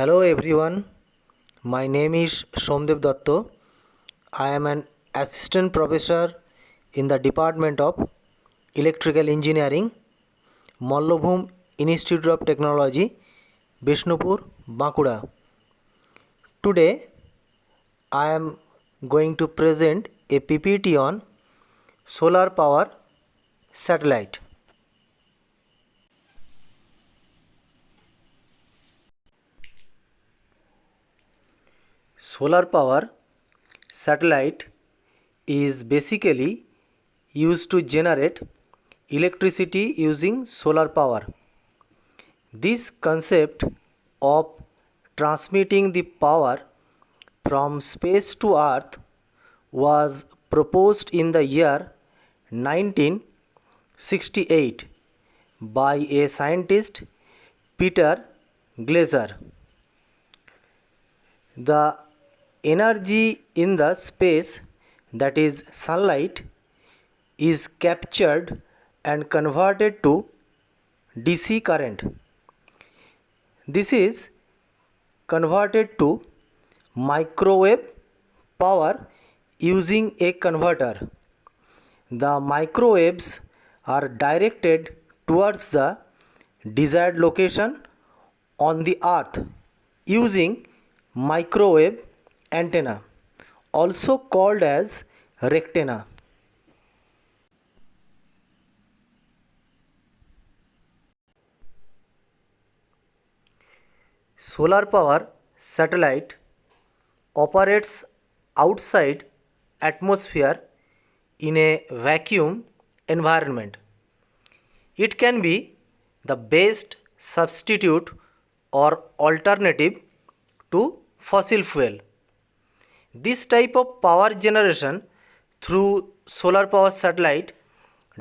Hello everyone, my name is Somdev Datto. I am an assistant professor in the Department of Electrical Engineering, Mallabhum Institute of Technology, Bishnupur, Bankura. Today I am going to present a PPT on solar power satellite. Solar power satellite is basically used to generate electricity using solar power. This concept of transmitting the power from space to earth was proposed in the year 1968 by a scientist, Peter Glaser. The energy in the space, that is sunlight, is captured and converted to DC current. This is converted to microwave power using a converter. The microwaves are directed towards the desired location on the earth using microwave antenna, also called as rectenna. Solar power satellite operates outside atmosphere in a vacuum environment. It can be the best substitute or alternative to fossil fuel. This type of power generation through solar power satellite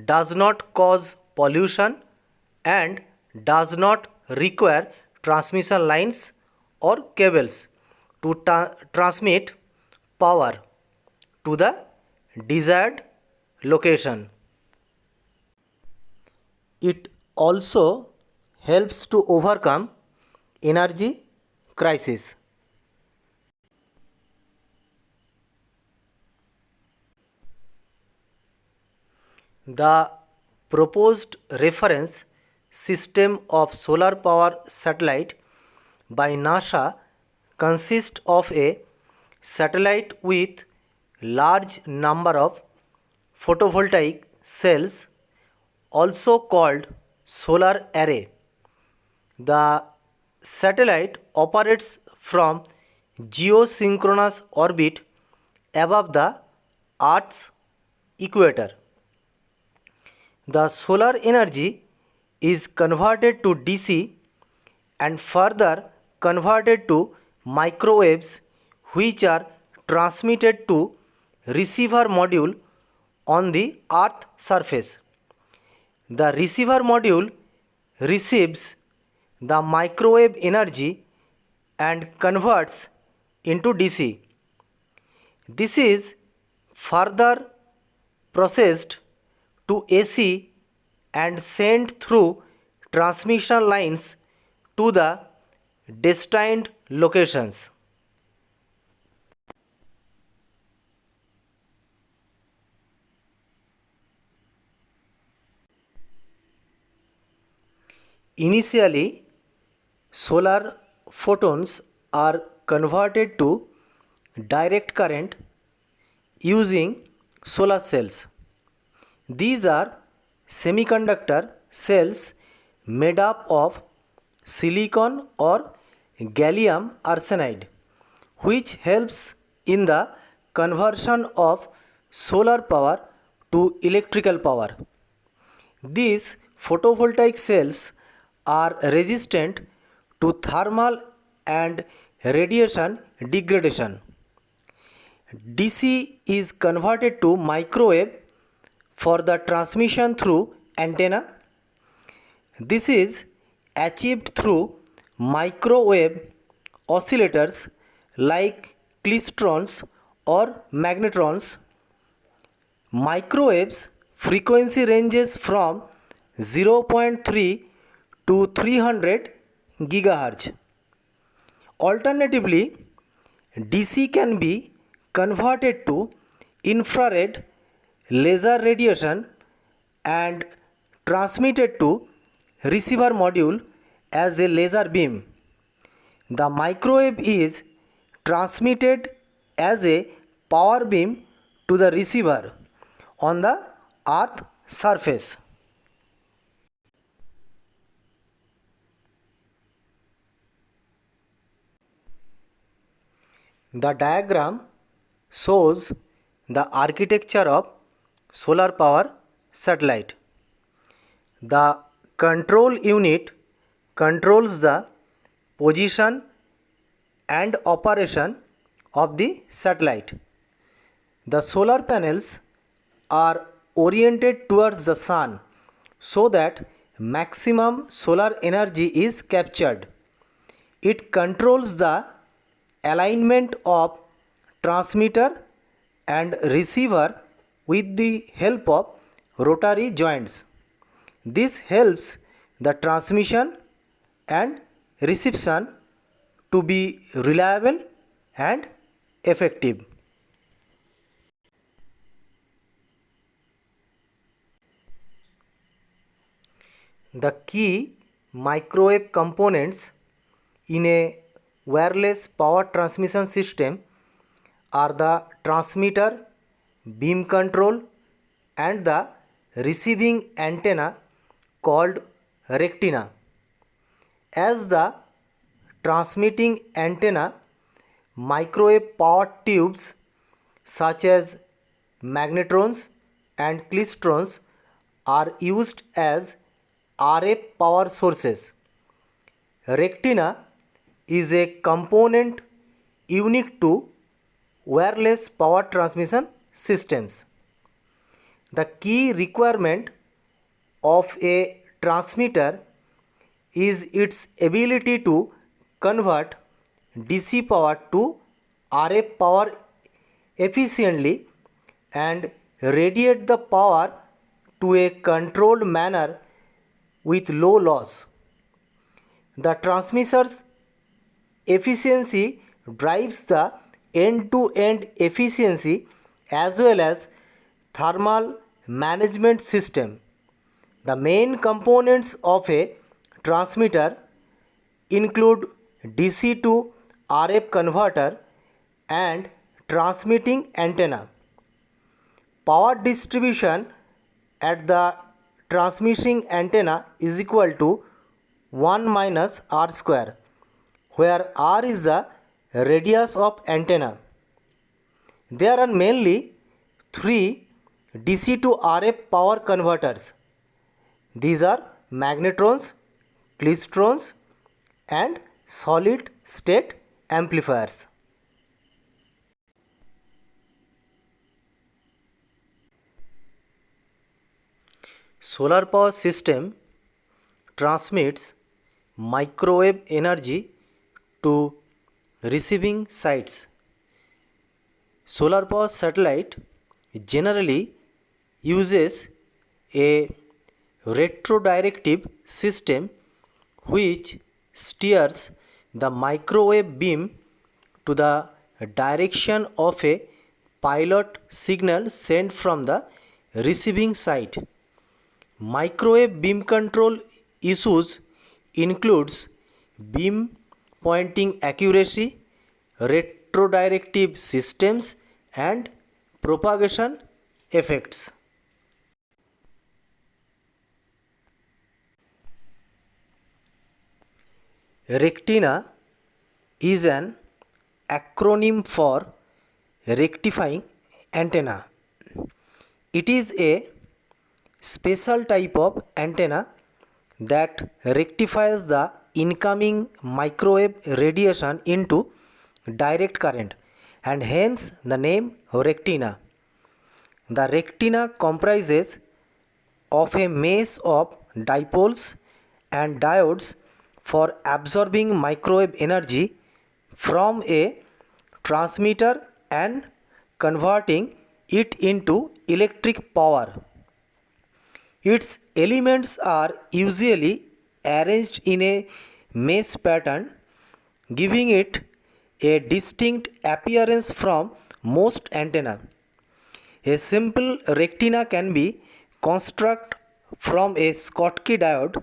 does not cause pollution and does not require transmission lines or cables to transmit power to the desired location. It also helps to overcome energy crisis. The proposed reference system of solar power satellite by NASA consists of a satellite with large number of photovoltaic cells, also called solar array. The satellite operates from geosynchronous orbit above the Earth's equator. The solar energy is converted to DC and further converted to microwaves, which are transmitted to receiver module on the earth surface. The receiver module receives the microwave energy and converts into DC. This is further processed to AC and sent through transmission lines to the destined locations. Initially, solar photons are converted to direct current using solar cells. These are semiconductor cells made up of silicon or gallium arsenide, which helps in the conversion of solar power to electrical power. These photovoltaic cells are resistant to thermal and radiation degradation. DC is converted to microwave for the transmission through antenna. This is achieved through microwave oscillators like klystrons or magnetrons. Microwaves frequency ranges from 0.3 to 300 GHz. Alternatively, DC can be converted to infrared laser radiation and transmitted to receiver module as a laser beam. The microwave is transmitted as a power beam to the receiver on the earth surface. The diagram shows the architecture of solar power satellite. The control unit controls the position and operation of the satellite. The solar panels are oriented towards the sun so that maximum solar energy is captured. It controls the alignment of transmitter and receiver with the help of rotary joints. This helps the transmission and reception to be reliable and effective. The key microwave components in a wireless power transmission system are the transmitter, beam control, and the receiving antenna called rectina. As the transmitting antenna, microwave power tubes such as magnetrons and klystrons are used as RF power sources. Rectina is a component unique to wireless power transmission systems. The key requirement of a transmitter is its ability to convert DC power to RF power efficiently and radiate the power to a controlled manner with low loss. The transmitter's efficiency drives the end-to-end efficiency as well as thermal management system. The main components of a transmitter include DC to RF converter and transmitting antenna. Power distribution at the transmitting antenna is equal to 1 minus r square, where r is the radius of antenna. There are mainly 3 DC to RF power converters. These are magnetrons, klystrons, and solid state amplifiers. Solar power system transmits microwave energy to receiving sites. Solar power satellite generally uses a retrodirective system which steers the microwave beam to the direction of a pilot signal sent from the receiving site. Microwave beam control issues includes beam pointing accuracy, retrodirective systems, and propagation effects. Rectina is an acronym for rectifying antenna. It is a special type of antenna that rectifies the incoming microwave radiation into direct current, and hence the name rectina. The rectina comprises of a mesh of dipoles and diodes for absorbing microwave energy from a transmitter and converting it into electric power. Its elements are usually arranged in a mesh pattern giving it a distinct appearance from most antenna. A simple rectina can be constructed from a Schottky diode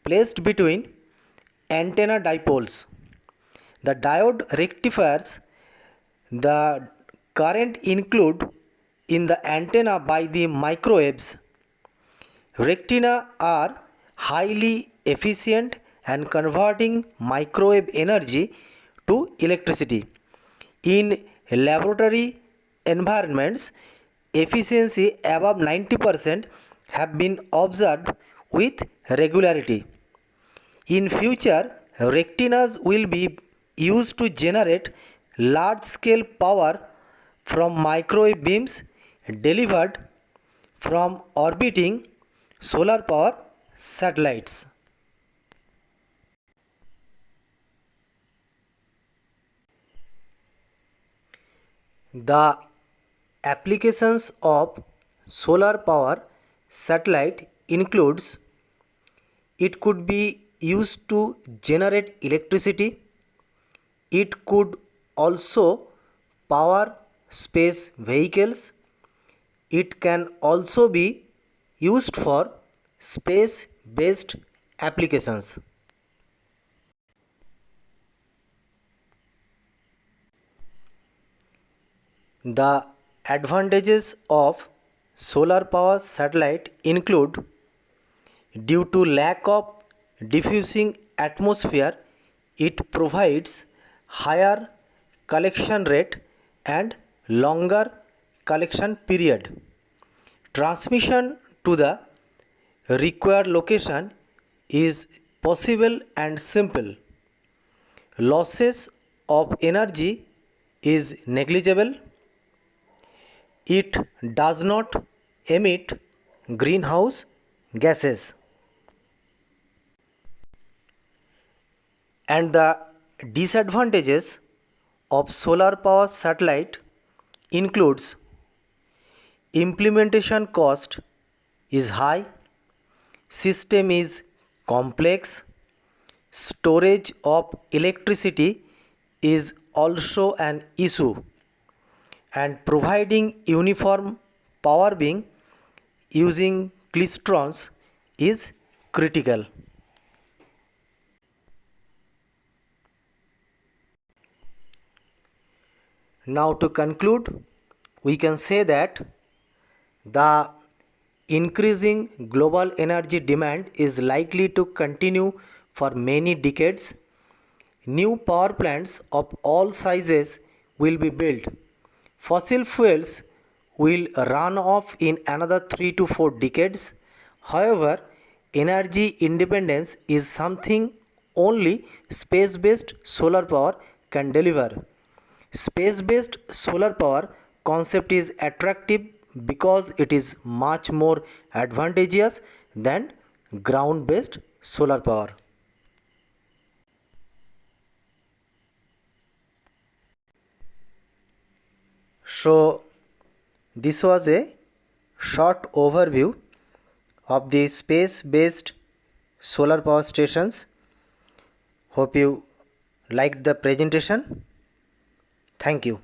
placed between antenna dipoles. The diode rectifies the current included in the antenna by the microwaves. Rectina are highly efficient and converting microwave energy to electricity. In laboratory environments, efficiency above 90% have been observed with regularity. In future, retinas will be used to generate large scale power from microwave beams delivered from orbiting solar power satellites. The applications of solar power satellite includes: it could be used to generate electricity. It could also power space vehicles. It can also be used for space based applications. The advantages of solar power satellite include: due to lack of diffusing atmosphere, it provides higher collection rate and longer collection period. Transmission to the required location is possible and simple. Losses of energy is negligible. It does not emit greenhouse gases. And the disadvantages of solar power satellite includes: implementation cost is high, system is complex, storage of electricity is also an issue, and providing uniform power being using klystrons is critical. Now to conclude, we can say that the increasing global energy demand is likely to continue for many decades. New power plants of all sizes will be built. Fossil fuels will run off in another 3 to 4 decades. However, energy independence is something only space based solar power can deliver. Space based solar power concept is attractive because it is much more advantageous than ground based solar power. So, this was a short overview of the space based solar power stations. Hope you liked the presentation. Thank you.